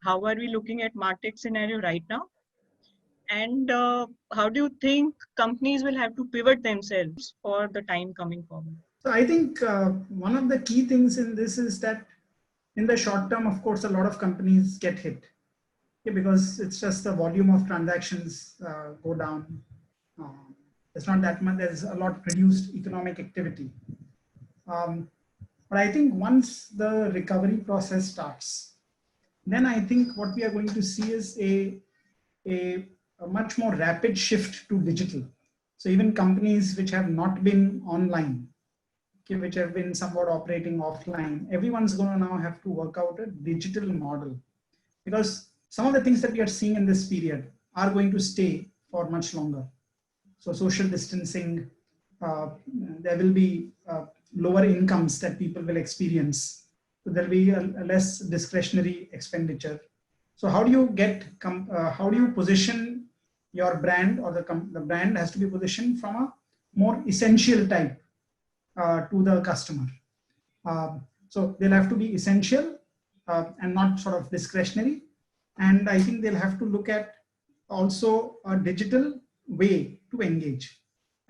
how are we looking at MarTech scenario right now? And how do you think companies will have to pivot themselves for the time coming forward? So I think one of the key things in this is that in the short term, of course, a lot of companies get hit, okay, because it's just the volume of transactions go down. It's not that much. There's a lot reduced economic activity. But I think once the recovery process starts, then I think what we are going to see is a much more rapid shift to digital. So even companies which have not been online, okay, which have been somewhat operating offline, everyone's going to now have to work out a digital model, because some of the things that we are seeing in this period are going to stay for much longer. So social distancing, there will be lower incomes that people will experience. So there'll be a less discretionary expenditure. So how do you how do you position your brand, or the brand has to be positioned from a more essential type to the customer. So they'll have to be essential and not sort of discretionary. And I think they'll have to look at also a digital way to engage.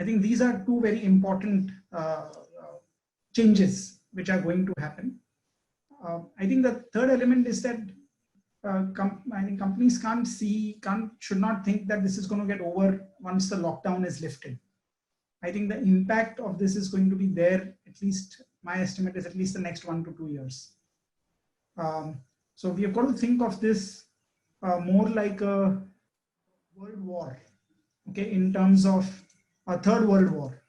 I think these are two very important changes which are going to happen. I think the third element is that I think companies should not think that this is going to get over once the lockdown is lifted. I think the impact of this is going to be there, at least my estimate is at least the next 1 to 2 years. So we have got to think of this more like a world war, okay, in terms of a third world war.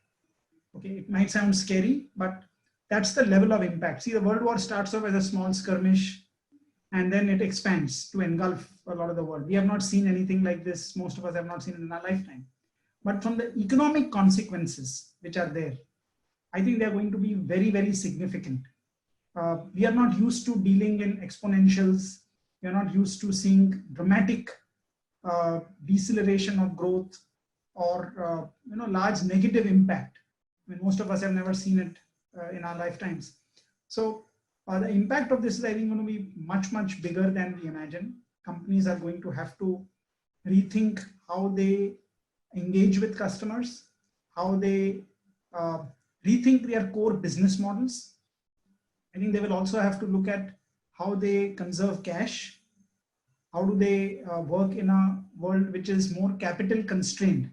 Okay, it might sound scary, but that's the level of impact. See, the world war starts off as a small skirmish, and then it expands to engulf a lot of the world. We have not seen anything like this. Most of us have not seen it in our lifetime. But from the economic consequences which are there, I think they're going to be very, very significant. We are not used to dealing in exponentials. We are not used to seeing dramatic deceleration of growth or large negative impact. I mean, most of us have never seen it in our lifetimes. So the impact of this is, I think, going to be much, much bigger than we imagine. Companies are going to have to rethink how they engage with customers, how they rethink their core business models. I think they will also have to look at how they conserve cash. How do they work in a world which is more capital constrained?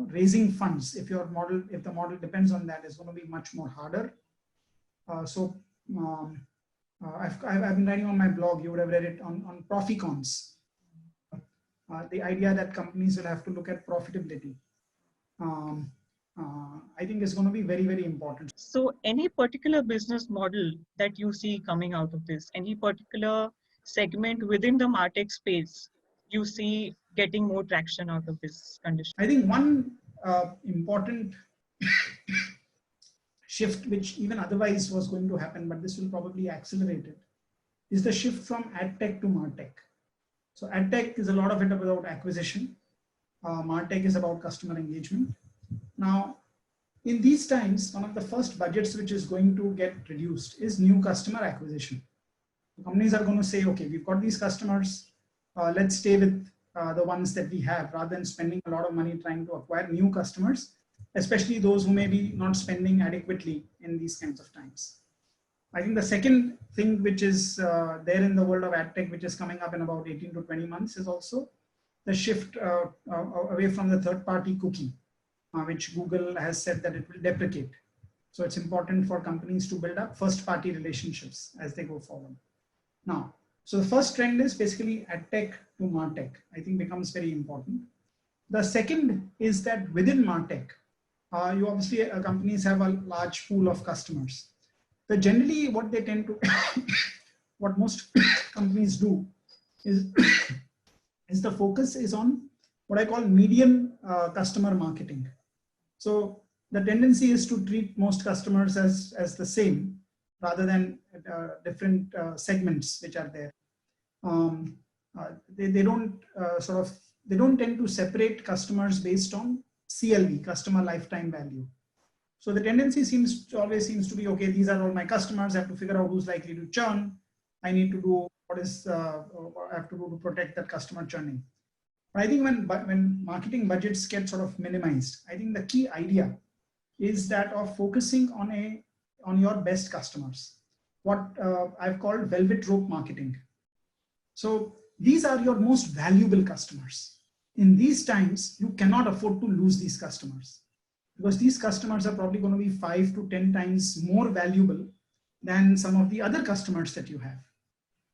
Raising funds, if the model depends on that, is going to be much more harder. I've been writing on my blog, you would have read it, on Proficons. The idea that companies will have to look at profitability, I think is going to be very, very important. So any particular business model that you see coming out of this, any particular segment within the MarTech space you see getting more traction out of this condition? I think one important shift, which even otherwise was going to happen, but this will probably accelerate it, is the shift from AdTech to MarTech. So AdTech is a lot of it about acquisition. MarTech is about customer engagement. Now, in these times, one of the first budgets which is going to get reduced is new customer acquisition. Companies are going to say, okay, we've got these customers, let's stay with the ones that we have, rather than spending a lot of money trying to acquire new customers, especially those who may be not spending adequately in these kinds of times. I think the second thing which is there in the world of AdTech, which is coming up in about 18 to 20 months, is also the shift away from the third-party cookie, which Google has said that it will deprecate. So it's important for companies to build up first-party relationships as they go forward. Now, so the first trend is basically AdTech to MarTech, I think becomes very important. The second is that within MarTech, you obviously, companies have a large pool of customers. So generally what they tend to, what most companies do is, the focus is on what I call median customer marketing. So the tendency is to treat most customers as the same, rather than different segments which are there. They don't tend to separate customers based on CLV, customer lifetime value. So the tendency always seems to be, okay, these are all my customers, I have to figure out who's likely to churn. I need to do what is I have to do to protect that customer journey. But I think when marketing budgets get sort of minimized, I think the key idea is that of focusing on your best customers, what I've called velvet rope marketing. So these are your most valuable customers. In these times, you cannot afford to lose these customers, because these customers are probably going to be 5 to 10 times more valuable than some of the other customers that you have.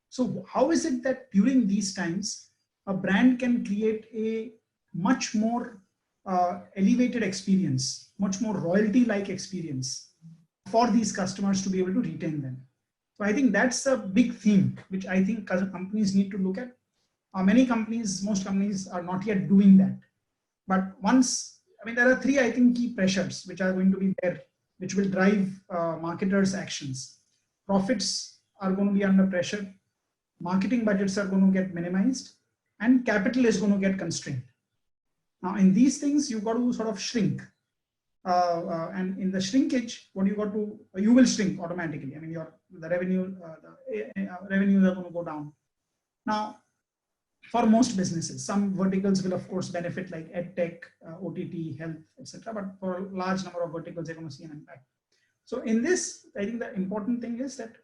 So how is it that during these times, a brand can create a much more elevated experience, much more royalty-like experience for these customers to be able to retain them? So I think that's a big theme, which I think companies need to look at. Most companies are not yet doing that. But there are three, I think, key pressures which are going to be there, which will drive marketers' actions. Profits are going to be under pressure. Marketing budgets are going to get minimized, and capital is going to get constrained. Now, in these things, you've got to sort of shrink. And in the shrinkage, you will shrink automatically. I mean, the revenues are going to go down. Now, for most businesses, some verticals will of course benefit, like edtech, OTT, health, etc. But for a large number of verticals, they're going to see an impact. So in this, I think the important thing is that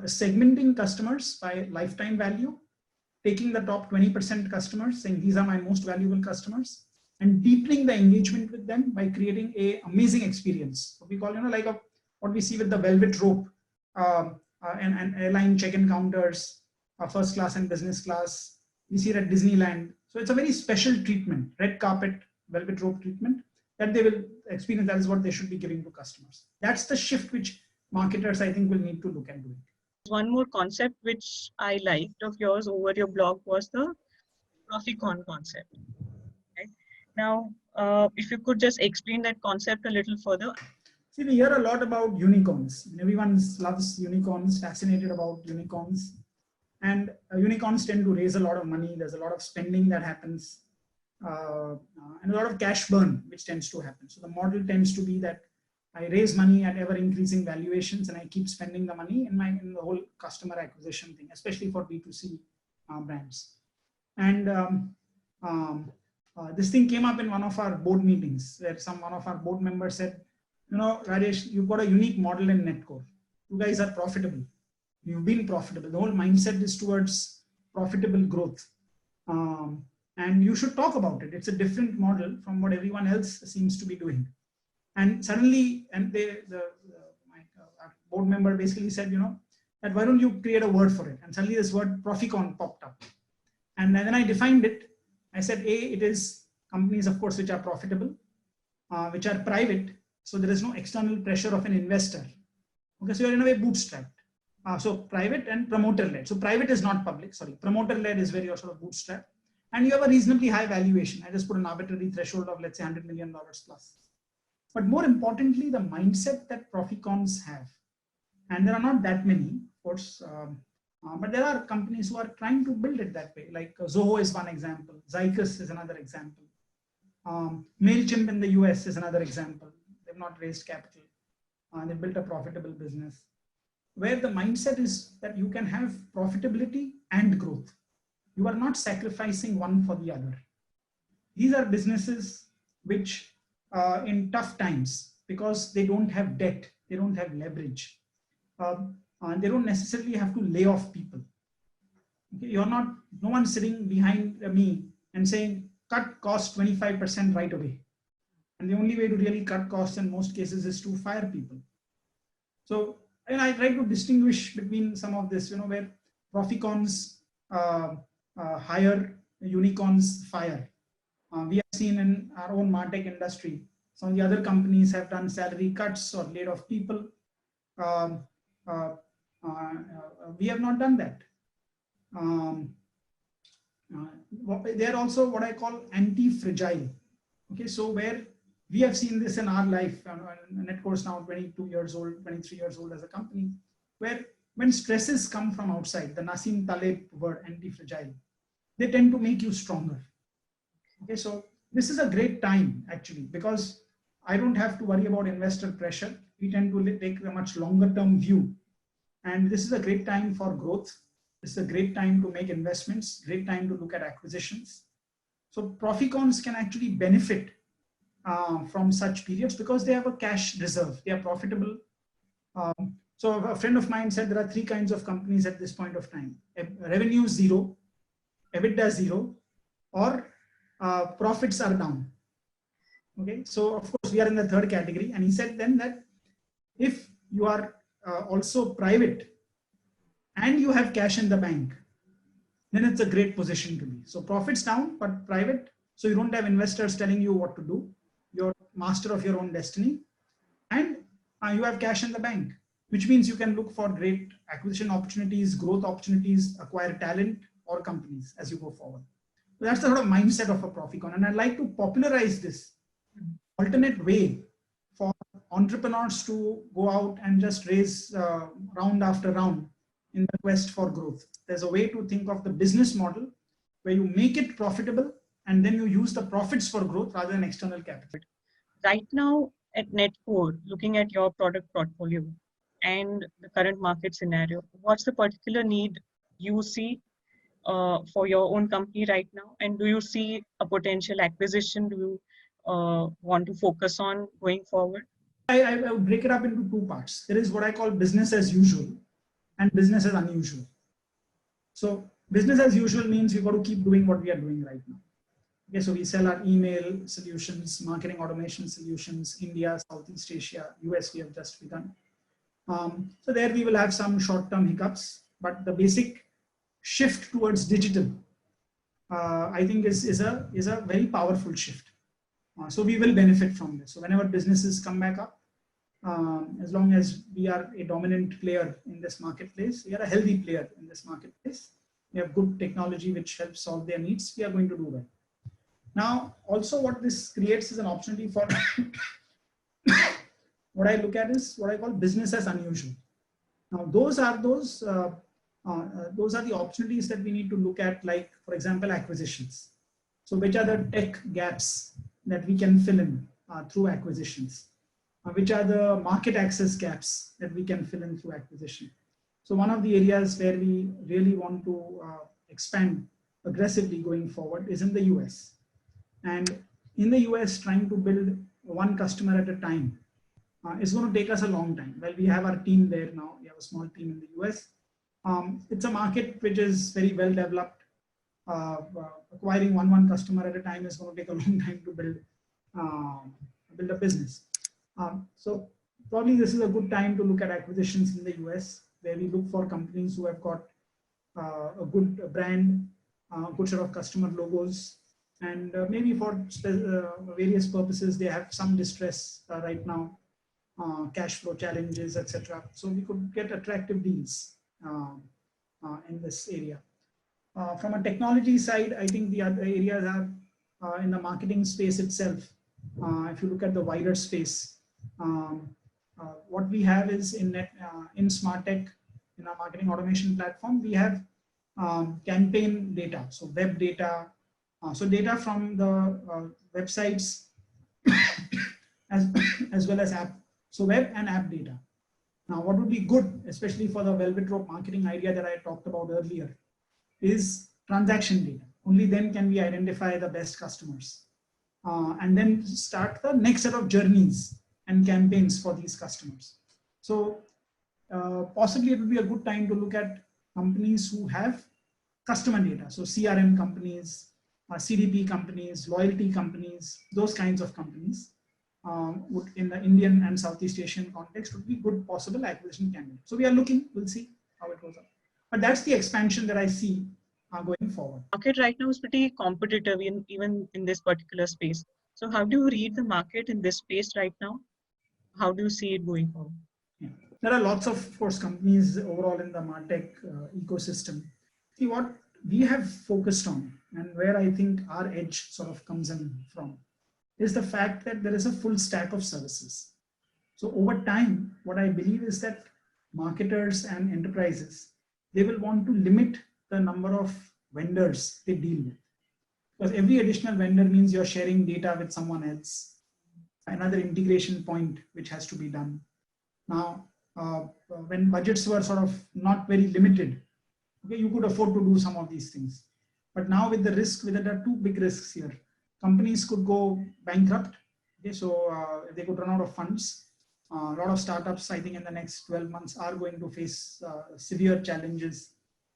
segmenting customers by lifetime value, taking the top 20% customers, saying these are my most valuable customers, and deepening the engagement with them by creating an amazing experience. What we call, what we see with the velvet rope and airline check-in counters, first class and business class. We see it at Disneyland. So it's a very special treatment, red carpet, velvet rope treatment that they will experience. That is what they should be giving to customers. That's the shift which marketers, I think, will need to look at doing. One more concept which I liked of yours over your blog was the Proficon concept. Right? Now, if you could just explain that concept a little further. See, we hear a lot about unicorns. Everyone loves unicorns, fascinated about unicorns. And unicorns tend to raise a lot of money. There's a lot of spending that happens, and a lot of cash burn, which tends to happen. So the model tends to be that I raise money at ever increasing valuations, and I keep spending the money in the whole customer acquisition thing, especially for B2C brands. And this thing came up in one of our board meetings, where one of our board members said, Rajesh, you've got a unique model in Netcore. You guys are profitable. You've been profitable. The whole mindset is towards profitable growth. And you should talk about it. It's a different model from what everyone else seems to be doing. And suddenly, my board member basically said, that why don't you create a word for it? And suddenly this word Proficon popped up. And then I defined it. I said, it is companies, of course, which are profitable, which are private. So there is no external pressure of an investor. Okay, so you're in a way bootstrapped. So private and promoter-led. So private is not public, sorry. Promoter-led is where you're sort of bootstrapped. And you have a reasonably high valuation. I just put an arbitrary threshold of, let's say, $100 million plus. But more importantly, the mindset that Proficons have, and there are not that many, of course, but there are companies who are trying to build it that way. Like Zoho is one example. Zycus is another example. MailChimp in the US is another example. They've not raised capital. They built a profitable business, where the mindset is that you can have profitability and growth. You are not sacrificing one for the other. These are businesses which in tough times, because they don't have debt, they don't have leverage, they don't necessarily have to lay off people. Okay? No one's sitting behind me and saying, cut cost 25% right away. And the only way to really cut costs in most cases is to fire people. So, and I try to distinguish between some of this, where Proficons hire, unicorns fire. We have seen in our own MarTech industry, some of the other companies have done salary cuts or laid off people. We have not done that. They are also what I call anti-fragile. Okay, so where we have seen this in our life, Netcore is now 22 years old, 23 years old as a company, where when stresses come from outside, the Nassim Taleb word, anti-fragile, they tend to make you stronger. Okay, so this is a great time actually, because I don't have to worry about investor pressure. We tend to take a much longer term view. And this is a great time for growth. This is a great time to make investments, great time to look at acquisitions. So Proficons can actually benefit from such periods because they have a cash reserve. They are profitable. So a friend of mine said there are three kinds of companies at this point of time: revenue zero, EBITDA zero, or profits are down. Okay, so of course we are in the third category. And he said then that if you are also private and you have cash in the bank, then it's a great position to be. So profits down, but private. So you don't have investors telling you what to do. You're master of your own destiny, and you have cash in the bank, which means you can look for great acquisition opportunities, growth opportunities, acquire talent or companies as you go forward. So that's the sort of mindset of a Proficon. And I'd like to popularize this alternate way for entrepreneurs to go out and just raise round after round in the quest for growth. There's a way to think of the business model where you make it profitable and then you use the profits for growth rather than external capital. Right now at Netcore, looking at your product portfolio and the current market scenario, what's the particular need you see for your own company right now? And do you see a potential acquisition? Do you want to focus on going forward? I would break it up into two parts. There is what I call business as usual and business as unusual. So business as usual means we've got to keep doing what we are doing right now. Okay, so we sell our email solutions, marketing automation solutions, India, Southeast Asia, US, we have just begun. So there we will have some short-term hiccups, but the basic shift towards digital, I think is a very powerful shift. So we will benefit from this. So whenever businesses come back up, as long as we are a dominant player in this marketplace, we are a healthy player in this marketplace, we have good technology which helps solve their needs, we are going to do well. Now, also what this creates is an opportunity for what I look at is what I call business as unusual. Now, those are the opportunities that we need to look at, like, for example, acquisitions. So which are the tech gaps that we can fill in through acquisitions? Which are the market access gaps that we can fill in through acquisition? So one of the areas where we really want to expand aggressively going forward is in the US. And in the US, trying to build one customer at a time is going to take us a long time. Well, we have our team there now. We have a small team in the US. It's a market which is very well developed. Acquiring one customer at a time is going to take a long time to build a business. So probably this is a good time to look at acquisitions in the US, where we look for companies who have got a good brand, a good set of customer logos, and maybe for various purposes, they have some distress right now, cash flow challenges, etc. So we could get attractive deals in this area. From a technology side, I think the other areas are in the marketing space itself. If you look at the wider space, what we have is in SmartTech, in our marketing automation platform, we have campaign data, so web data, so data from the websites as well as app, so web and app data. Now, what would be good, especially for the velvet rope marketing idea that I talked about earlier, is transaction data. Only then can we identify the best customers and then start the next set of journeys and campaigns for these customers. So possibly it would be a good time to look at companies who have customer data. So CRM companies, CDP companies, loyalty companies, those kinds of companies would, in the Indian and Southeast Asian context, would be good possible acquisition candidates. So we are looking, we'll see how it goes up. But that's the expansion that I see going forward. Market right now is pretty competitive even in this particular space. So how do you read the market in this space right now? How do you see it going forward? Yeah. There are lots of course, companies overall in the MarTech ecosystem. See, what we have focused on and where I think our edge sort of comes in from is the fact that there is a full stack of services. So over time, what I believe is that marketers and enterprises, they will want to limit the number of vendors they deal with. Because every additional vendor means you're sharing data with someone else, another integration point which has to be done. Now, when budgets were sort of not very limited, okay, you could afford to do some of these things. But now with the risk, with there are two big risks here. Companies could go bankrupt. Okay, so they could run out of funds. A lot of startups, I think, in the next 12 months are going to face severe challenges,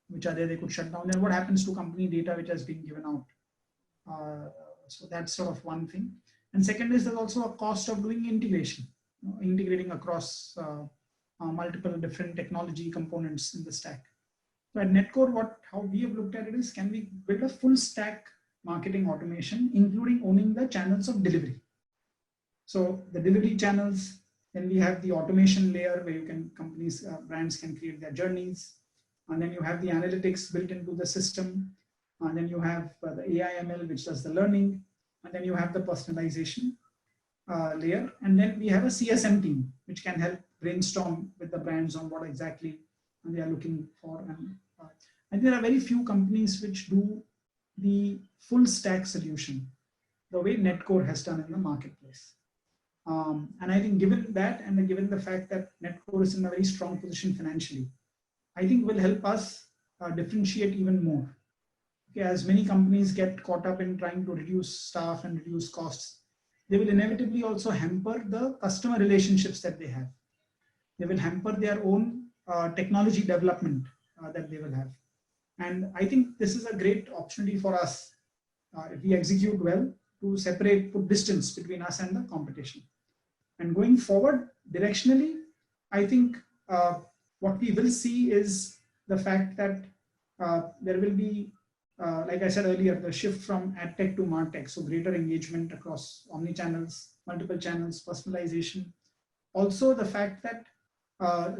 which are there. They could shut down. Then what happens to company data which has been given out? So that's sort of one thing. And second is there's also a cost of doing integration, integrating across multiple different technology components in the stack. So at Netcore, how we have looked at it is, can we build a full stack marketing automation, including owning the channels of delivery? So the delivery channels, then we have the automation layer where you can, companies, brands can create their journeys. And then you have the analytics built into the system. And then you have the AI ML, which does the learning. And then you have the personalization layer. And then we have a CSM team, which can help brainstorm with the brands on what exactly they are looking for. And there are very few companies which do the full stack solution the way Netcore has done in the marketplace. And I think given that, and given the fact that Netcore is in a very strong position financially, I think will help us differentiate even more. Okay, as many companies get caught up in trying to reduce staff and reduce costs, they will inevitably also hamper the customer relationships that they have. They will hamper their own technology development that they will have. And I think this is a great opportunity for us, if we execute well, to separate, put distance between us and the competition. And going forward, directionally, I think what we will see is the fact that there will be, like I said earlier, the shift from AdTech to MarTech, so greater engagement across omni-channels, multiple channels, personalization. Also the fact that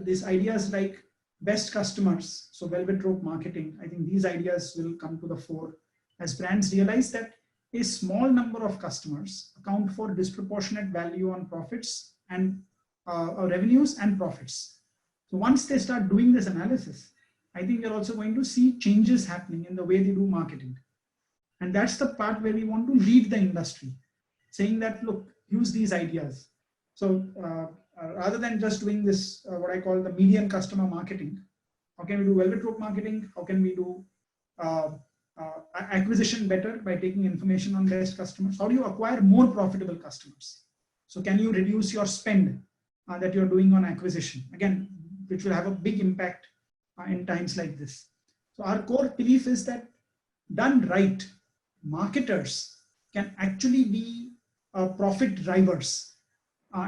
these ideas like best customers, so velvet rope marketing, I think these ideas will come to the fore as brands realize that a small number of customers account for disproportionate value on profits and revenues and profits. So once they start doing this analysis, I think we're also going to see changes happening in the way they do marketing. And that's the part where we want to lead the industry, saying that, look, use these ideas. So rather than just doing this, what I call the median customer marketing, how can we do velvet rope marketing? How can we do acquisition better by taking information on best customers? How do you acquire more profitable customers? So can you reduce your spend that you're doing on acquisition? Again, which will have a big impact in times like this. So our core belief is that done right, marketers can actually be profit drivers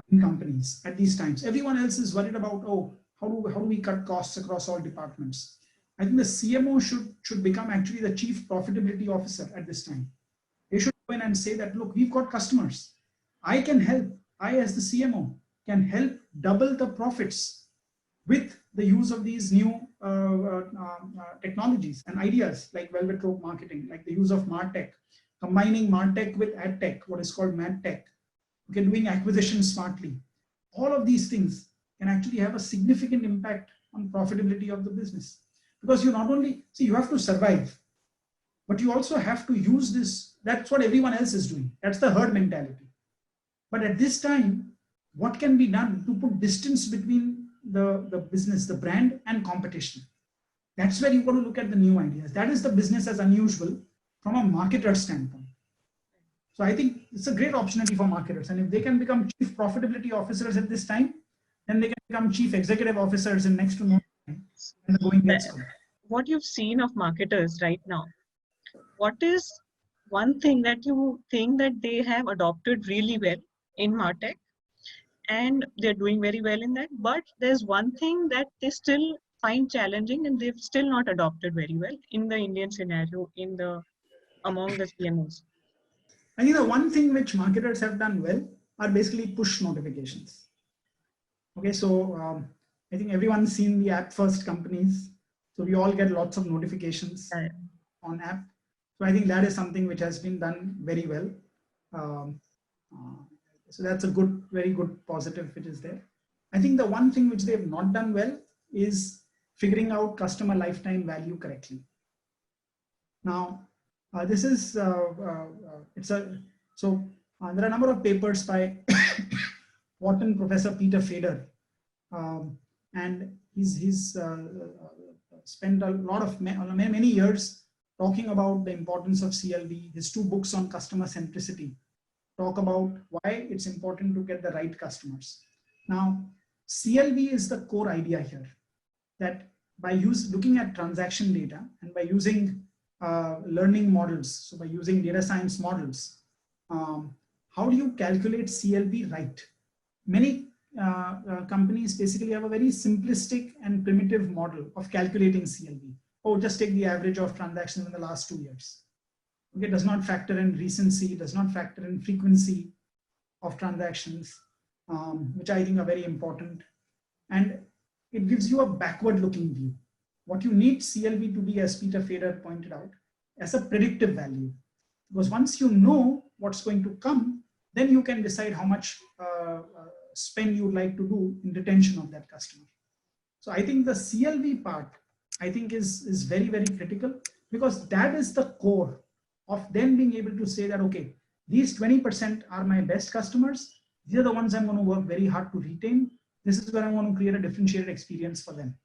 in companies at these times. Everyone else is worried about, oh, how do we cut costs across all departments? I think the CMO should become actually the chief profitability officer at this time. They should go in and say that, look, we've got customers. I can help. I, as the CMO, can help double the profits with the use of these new technologies and ideas like velvet rope marketing, like the use of MarTech, combining MarTech with AdTech, what is called MadTech, okay, doing acquisition smartly. All of these things can actually have a significant impact on profitability of the business. Because you not only, see, you have to survive, but you also have to use this. That's what everyone else is doing. That's the herd mentality. But at this time, what can be done to put distance between the business, the brand, and competition? That's where you got to look at the new ideas. That is the business as unusual from a marketer standpoint. So I think it's a great opportunity for marketers. And if they can become chief profitability officers at this time, then they can become chief executive officers in next to no time. And the going gets good. What you've seen of marketers right now, what is one thing that you think that they have adopted really well in MarTech, and they're doing very well in that, but there's one thing that they still find challenging and they've still not adopted very well in the Indian scenario, among the CMOs? I think the one thing which marketers have done well are basically push notifications. Okay, so I think everyone's seen the app first companies. So we all get lots of notifications on app. So I think that is something which has been done very well. So that's a good, very good positive which is there. I think the one thing which they've not done well is figuring out customer lifetime value correctly. Now, this is, there are a number of papers by Wharton Professor Peter Fader, and he's spent a lot of many years talking about the importance of CLV. His 2 books on customer centricity talk about why it's important to get the right customers. Now, CLV is the core idea here, that by looking at transaction data and by using learning models, so by using data science models, how do you calculate CLV right? Many companies basically have a very simplistic and primitive model of calculating CLV. Oh, just take the average of transactions in the last 2 years. Okay, does not factor in recency, does not factor in frequency of transactions, which I think are very important. And it gives you a backward looking view. What you need CLV to be, as Peter Fader pointed out, as a predictive value. Because once you know what's going to come, then you can decide how much spend you would like to do in retention of that customer. So I think the CLV part, I think is very, very critical, because that is the core of them being able to say that, okay, these 20% are my best customers. These are the ones I'm going to work very hard to retain. This is where I'm going to create a differentiated experience for them.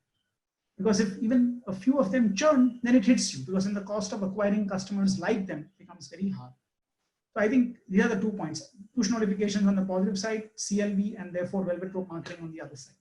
Because if even a few of them churn, then it hits you, because then the cost of acquiring customers like them becomes very hard. So I think these are the 2 points: push notifications on the positive side, CLV, and therefore velvet rope marketing on the other side.